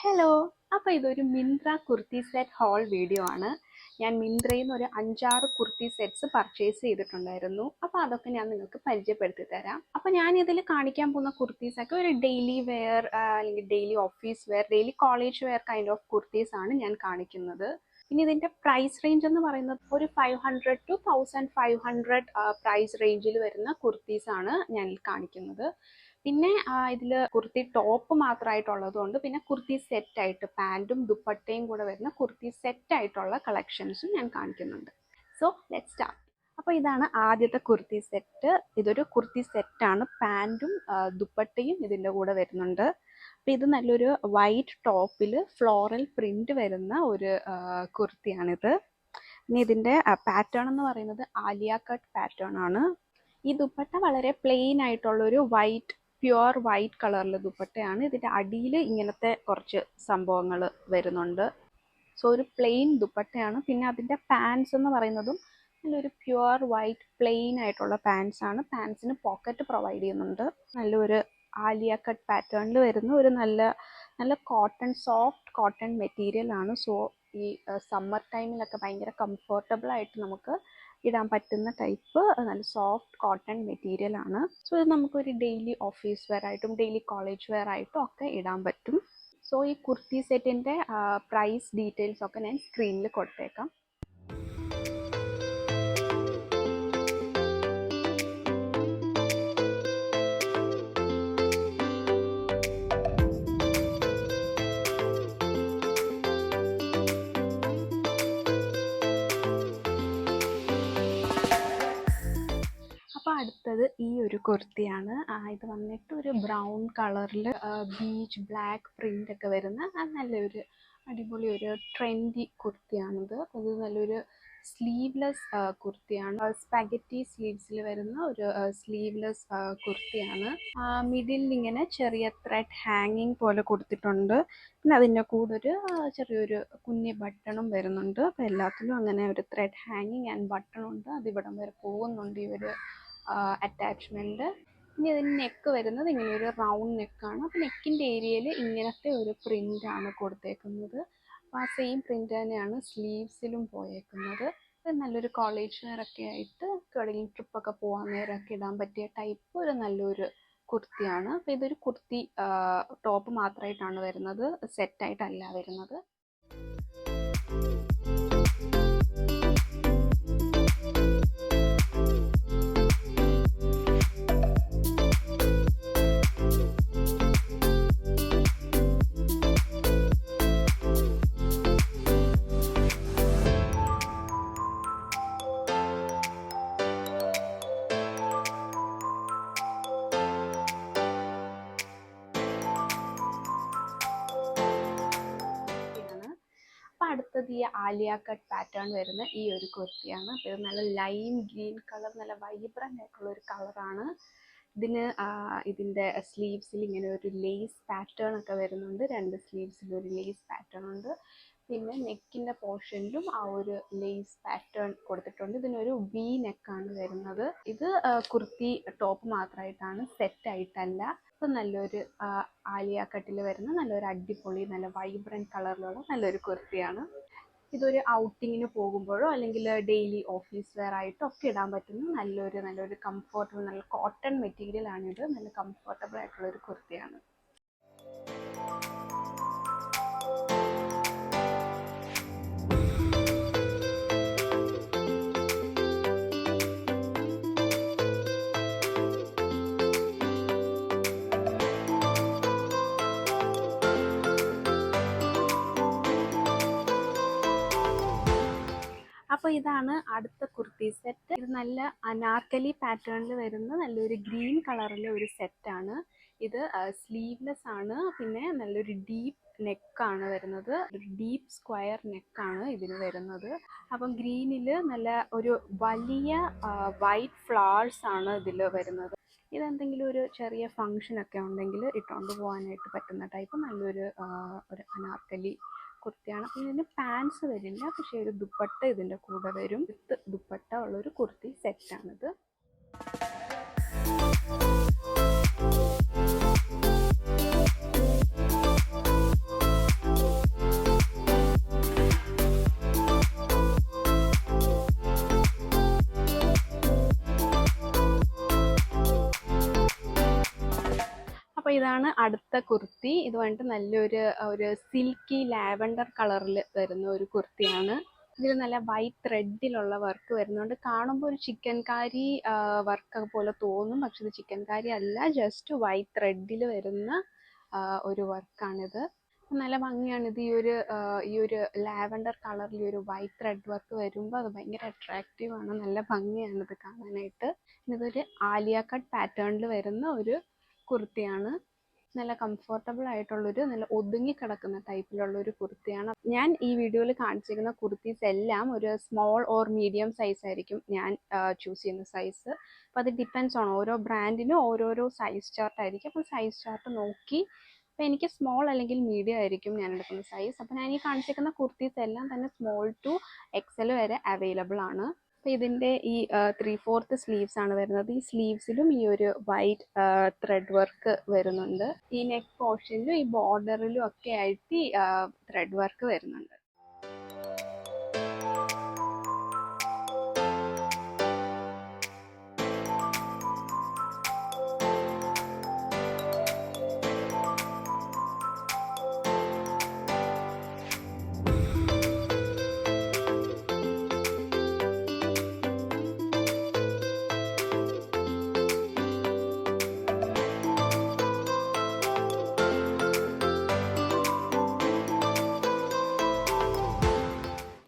Hello. അപ്പോൾ ഇതൊരു Myntra kurti set haul video ആണ്. ഞാൻ മിന്ത്രയിൽ നിന്ന് ഒരു 5-6 കുർത്തി സെറ്റ്സ് പർച്ചേസ് ചെയ്തിട്ടുണ്ടായിരുന്നു. അപ്പോൾ അതൊക്കെ ഞാൻ നിങ്ങൾക്ക് പരിചയപ്പെടുത്തി തരാം. അപ്പോൾ ഞാൻ ഇതിൽ കാണിക്കാൻ പോകുന്ന കുർത്തീസൊക്കെ ഒരു ഡെയിലി വെയർ അല്ലെങ്കിൽ daily office wear, daily college wear kind of kurtis ആണ് ഞാൻ കാണിക്കുന്നത്. ഇനി ഇതിൻ്റെ പ്രൈസ് റേഞ്ച് എന്ന് പറയുന്നത് ഒരു 500 to 1500 പ്രൈസ് റേഞ്ചിൽ വരുന്ന കുർത്തീസാണ് ഞാൻ കാണിക്കുന്നത്. പിന്നെ ഇതിൽ കുർത്തി ടോപ്പ് മാത്രമായിട്ടുള്ളതുകൊണ്ട് പിന്നെ കുർത്തി സെറ്റായിട്ട് പാൻറ്റും ദുപ്പട്ടയും കൂടെ വരുന്ന കുർത്തി സെറ്റായിട്ടുള്ള കളക്ഷൻസും ഞാൻ കാണിക്കുന്നുണ്ട്. So let start. അപ്പോൾ ഇതാണ് ആദ്യത്തെ കുർത്തി സെറ്റ്. ഇതൊരു കുർത്തി സെറ്റാണ്. പാൻറ്റും ദുപ്പട്ടയും ഇതിൻ്റെ കൂടെ വരുന്നുണ്ട്. അപ്പോൾ ഇത് നല്ലൊരു വൈറ്റ് ടോപ്പിൽ ഫ്ലോറൽ പ്രിന്റ് വരുന്ന ഒരു കുർത്തിയാണിത്. ഇനി ഇതിൻ്റെ പാറ്റേൺ എന്ന് പറയുന്നത് ആലിയ കട്ട് പാറ്റേൺ ആണ്. ഈ ദുപ്പട്ട വളരെ പ്ലെയിൻ ആയിട്ടുള്ളൊരു പ്യുവർ വൈറ്റ് കളറിലെ ദുപ്പട്ടയാണ്. ഇതിൻ്റെ അടിയിൽ ഇങ്ങനത്തെ കുറച്ച് സംഭവങ്ങൾ വരുന്നുണ്ട്. സോ ഒരു പ്ലെയിൻ ദുപ്പട്ടയാണ്. പിന്നെ അതിൻ്റെ പാൻസ് എന്ന് പറയുന്നതും നല്ലൊരു പ്യുവർ വൈറ്റ് പ്ലെയിൻ ആയിട്ടുള്ള പാൻസ് ആണ്. പാൻസിന് പോക്കറ്റ് പ്രൊവൈഡ് ചെയ്യുന്നുണ്ട്. നല്ലൊരു ആലിയ കട്ട് പാറ്റേണിൽ വരുന്ന ഒരു നല്ല കോട്ടൺ, സോഫ്റ്റ് കോട്ടൺ മെറ്റീരിയൽ ആണ്. സോ ഈ സമ്മർ ടൈമിലൊക്കെ ഭയങ്കര കംഫർട്ടബിൾ ആയിട്ട് നമുക്ക് ഇടാൻ പറ്റുന്ന ടൈപ്പ് നല്ല സോഫ്റ്റ് കോട്ടൺ മെറ്റീരിയൽ ആണ്. സോ ഇത് നമുക്കൊരു ഡെയിലി ഓഫീസ് വെയർ ആയിട്ടും ഡെയിലി കോളേജ് വെയർ ആയിട്ടും ഒക്കെ ഇടാൻ പറ്റും. സോ ഈ കുർത്തി സെറ്റിൻ്റെ പ്രൈസ് ഡീറ്റെയിൽസ് ഒക്കെ ഞാൻ സ്ക്രീനിൽ കൊടുത്തേക്കാം. അപ്പോൾ അടുത്തത് ഈ ഒരു കുർത്തിയാണ്. ഇത് വന്നിട്ട് ഒരു ബ്രൗൺ കളറിൽ ബീച്ച് ബ്ലാക്ക് പ്രിൻ്റ് ഒക്കെ വരുന്ന നല്ലൊരു അടിപൊളി ഒരു ട്രെൻഡി കുർത്തിയാണിത്. ഇത് നല്ലൊരു സ്ലീവ്ലെസ് കുർത്തിയാണ്. സ്പാഗറ്റി സ്ലീവ്സിൽ വരുന്ന ഒരു സ്ലീവ്ലെസ് കുർത്തിയാണ്. മിഡിൽ ഇങ്ങനെ ചെറിയ ത്രെഡ് ഹാങ്ങിങ് പോലെ കൊടുത്തിട്ടുണ്ട്. പിന്നെ അതിൻ്റെ കൂടെ ഒരു ചെറിയൊരു കുഞ്ഞി ബട്ടണും വരുന്നുണ്ട്. അപ്പോൾ എല്ലാത്തിലും അങ്ങനെ ഒരു ത്രെഡ് ഹാങ്ങിങ് ആൻഡ് ബട്ടണുണ്ട്. അതിവിടം വരെ പോകുന്നുണ്ട് ഈ ഒരു അറ്റാച്ച്മെൻറ്റ്. ഇനി അതിന് നെക്ക് വരുന്നത് ഇങ്ങനെ ഒരു റൗണ്ട് നെക്കാണ്. അപ്പോൾ നെക്കിൻ്റെ ഏരിയയിൽ ഇങ്ങനത്തെ ഒരു പ്രിൻ്റാണ് കൊടുത്തേക്കുന്നത്. അപ്പോൾ ആ സെയിം പ്രിൻ്റ് തന്നെയാണ് സ്ലീവ്സിലും പോയേക്കുന്നത്. ഇത് നല്ലൊരു കോളേജ് വെയറൊക്കെ ആയിട്ട് എവിടെയെങ്കിലും ട്രിപ്പൊക്കെ പോകാൻ നേരമൊക്കെ ഇടാൻ പറ്റിയ ടൈപ്പ് ഒരു നല്ലൊരു കുർത്തിയാണ്. അപ്പോൾ ഇതൊരു കുർത്തി ടോപ്പ് മാത്രമായിട്ടാണ് വരുന്നത്, സെറ്റായിട്ടല്ല വരുന്നത്. അടുത്തത് ഈ ആലിയ കട്ട് പാറ്റേൺ വരുന്ന ഈ ഒരു കുർത്തിയാണ്. അപ്പോൾ ഇത് നല്ല ലൈം ഗ്രീൻ കളർ, നല്ല വൈബ്രൻ്റ് ആയിട്ടുള്ള ഒരു കളറാണ്. ഇതിൻ്റെ സ്ലീവ്സിൽ ഇങ്ങനെ ഒരു ലേസ് പാറ്റേൺ ഒക്കെ വരുന്നുണ്ട്. 2 സ്ലീവ്സിലും ഒരു ലേസ് പാറ്റേൺ ഉണ്ട്. പിന്നെ നെക്കിൻ്റെ പോർഷനിലും ആ ഒരു ലേസ് പാറ്റേൺ കൊടുത്തിട്ടുണ്ട്. ഇതിനൊരു വി നെക്കാണ് വരുന്നത്. ഇത് കുർത്തി ടോപ്പ് മാത്രമായിട്ടാണ്, സെറ്റായിട്ടല്ല. അപ്പോൾ നല്ലൊരു ആലിയ കട്ടിൽ വരുന്ന നല്ലൊരു അടിപൊളി നല്ല വൈബ്രൻറ്റ് കളറിലുള്ള നല്ലൊരു കുർത്തിയാണ്. ഇതൊരു ഔട്ടിങ്ങിന് പോകുമ്പോഴോ അല്ലെങ്കിൽ ഡെയിലി ഓഫീസ് വെയർ ആയിട്ടോ ഒക്കെ ഇടാൻ പറ്റുന്ന നല്ലൊരു കംഫർട്ടബിൾ, നല്ല കോട്ടൺ മെറ്റീരിയൽ ആണിത്. നല്ല കംഫർട്ടബിൾ ആയിട്ടുള്ളൊരു കുർത്തിയാണ്. അപ്പോൾ ഇതാണ് അടുത്ത കുർത്തി സെറ്റ്. ഇത് നല്ല അനാർക്കലി പാറ്റേണിൽ വരുന്ന നല്ലൊരു ഗ്രീൻ കളറിലെ ഒരു സെറ്റാണ്. ഇത് സ്ലീവ്ലെസ് ആണ്. പിന്നെ നല്ലൊരു ഡീപ്പ് നെക്കാണ് വരുന്നത്. ഒരു ഡീപ്പ് സ്ക്വയർ നെക്കാണ് ഇതിന് വരുന്നത്. അപ്പം ഗ്രീനിൽ നല്ല ഒരു വലിയ വൈറ്റ് ഫ്ലവേഴ്സ് ആണ് ഇതിൽ വരുന്നത്. ഇതെന്തെങ്കിലും ഒരു ചെറിയ ഫങ്ഷനൊക്കെ ഉണ്ടെങ്കിൽ ഇട്ടുകൊണ്ട് പോകാനായിട്ട് പറ്റുന്ന ടൈപ്പ് നല്ലൊരു അനാർക്കലി കുർത്തിയാണ്. ഇതിന് പാൻസ് വരില്ല, പക്ഷേ ഒരു ദുപ്പട്ട ഇതിൻ്റെ കൂടെ വരും. വിത്ത് ദുപ്പട്ട ഉള്ളൊരു കുർത്തി സെറ്റാണിത്. ഇതാണ് അടുത്ത കുർത്തി. ഇത് വന്നിട്ട് നല്ലൊരു സിൽക്കി ലാവൻഡർ കളറിൽ വരുന്ന ഒരു കുർത്തിയാണ്. ഇതിൽ നല്ല വൈറ്റ് ത്രെഡിലുള്ള വർക്ക് വരുന്നുണ്ട്. കാണുമ്പോൾ ഒരു ചിക്കൻ കാരി വർക്ക് പോലെ തോന്നും, പക്ഷെ ഇത് ചിക്കൻ കാരി അല്ല, ജസ്റ്റ് വൈറ്റ് ത്രെഡിൽ വരുന്ന ഒരു വർക്കാണിത്. നല്ല ഭംഗിയാണ് ഇത്. ഈ ഒരു ലാവൻഡർ കളറിൽ ഒരു വൈറ്റ് ത്രെഡ് വർക്ക് വരുമ്പോൾ അത് ഭയങ്കര അട്രാക്റ്റീവ് ആണ്, നല്ല ഭംഗിയാണ് ഇത് കാണാനായിട്ട്. ഇതൊരു ആലിയ കട്ട് പാറ്റേണിൽ വരുന്ന ഒരു കുർത്തിയാണ്. നല്ല കംഫർട്ടബിൾ ആയിട്ടുള്ളൊരു നല്ല ഒതുങ്ങി കിടക്കുന്ന ടൈപ്പിലുള്ള ഒരു കുർത്തിയാണ്. ഞാൻ ഈ വീഡിയോയിൽ കാണിച്ചിരിക്കുന്ന കുർത്തീസ് എല്ലാം ഒരു സ്മോൾ ഓർ മീഡിയം സൈസ് ആയിരിക്കും ഞാൻ ചൂസ് ചെയ്യുന്ന സൈസ്. അപ്പോൾ അത് ഡിപ്പെൻസ് ആണ്, ഓരോ ബ്രാൻഡിനും ഓരോരോ സൈസ് ചാർട്ട് ആയിരിക്കും. അപ്പോൾ സൈസ് ചാർട്ട് നോക്കി, അപ്പോൾ എനിക്ക് സ്മോൾ അല്ലെങ്കിൽ മീഡിയം ആയിരിക്കും ഞാൻ എടുക്കുന്ന സൈസ്. അപ്പോൾ ഞാൻ ഈ കാണിച്ചിരിക്കുന്ന കുർത്തീസ് എല്ലാം തന്നെ സ്മോൾ ടു എക്സൽ വരെ അവൈലബിൾ ആണ്. അപ്പോൾ ഇതിൻ്റെ ഈ 3/4 സ്ലീവ്സ് ആണ് വരുന്നത്. ഈ സ്ലീവ്സിലും ഈ ഒരു വൈറ്റ് ത്രെഡ് വർക്ക് വരുന്നുണ്ട്. ഈ നെക്ക് പോർഷനിലും ഈ ബോർഡറിലും ഒക്കെ ആയിട്ട് ത്രെഡ് വർക്ക് വരുന്നുണ്ട്.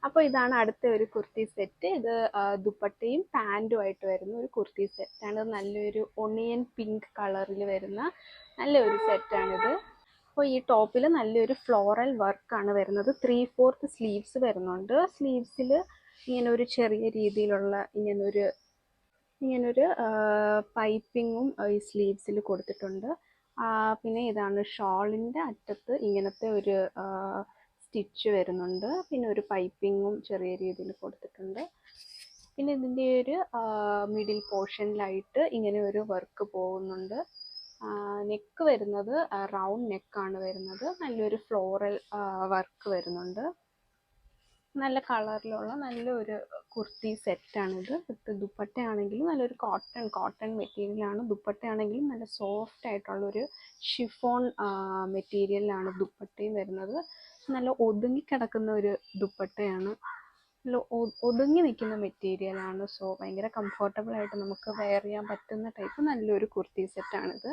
അപ്പോൾ ഇതാണ് അടുത്ത ഒരു കുർത്തി സെറ്റ്. ഇത് ദുപ്പട്ടയും പാൻറ്റും ആയിട്ട് വരുന്ന ഒരു കുർത്തി സെറ്റാണ്. നല്ലൊരു ഒണിയൻ പിങ്ക് കളറിൽ വരുന്ന നല്ലൊരു സെറ്റാണിത്. അപ്പോൾ ഈ ടോപ്പിൽ നല്ലൊരു ഫ്ലോറൽ വർക്കാണ് വരുന്നത്. 3/4 സ്ലീവ്സ് വരുന്നുണ്ട്. സ്ലീവ്സിൽ ഇങ്ങനെ ഒരു ചെറിയ രീതിയിലുള്ള ഇങ്ങനൊരു പൈപ്പിങ്ങും ഈ സ്ലീവ്സിൽ കൊടുത്തിട്ടുണ്ട്. പിന്നെ ഇതാണ് ഷോളിൻ്റെ അറ്റത്ത് ഇങ്ങനത്തെ ഒരു സ്റ്റിച്ച് വരുന്നുണ്ട്. പിന്നെ ഒരു പൈപ്പിങ്ങും ചെറിയ രീതിയിൽ കൊടുത്തിട്ടുണ്ട്. പിന്നെ ഇതിൻ്റെ ഒരു മിഡിൽ പോർഷനിലായിട്ട് ഇങ്ങനെ ഒരു വർക്ക് പോകുന്നുണ്ട്. നെക്ക് വരുന്നത് റൗണ്ട് നെക്കാണ് വരുന്നത്. നല്ലൊരു ഫ്ലോറൽ വർക്ക് വരുന്നുണ്ട്. നല്ല കളറിലുള്ള നല്ലൊരു കുർത്തി സെറ്റാണിത്. വിത്ത് ദുപ്പട്ടയാണെങ്കിലും നല്ലൊരു കോട്ടൺ മെറ്റീരിയലാണ്. ദുപ്പട്ടയാണെങ്കിലും നല്ല സോഫ്റ്റ് ആയിട്ടുള്ളൊരു ഷിഫോൺ മെറ്റീരിയലിലാണ് ദുപ്പട്ടയും വരുന്നത്. നല്ല ഒതുങ്ങി കിടക്കുന്ന ഒരു ദുപ്പട്ടയാണ്. നല്ല ഒതുങ്ങി നിൽക്കുന്ന മെറ്റീരിയലാണ്. സോ ഭയങ്കര കംഫർട്ടബിൾ ആയിട്ട് നമുക്ക് വെയർ ചെയ്യാൻ പറ്റുന്ന ടൈപ്പ് നല്ലൊരു കുർത്തി സെറ്റാണിത്.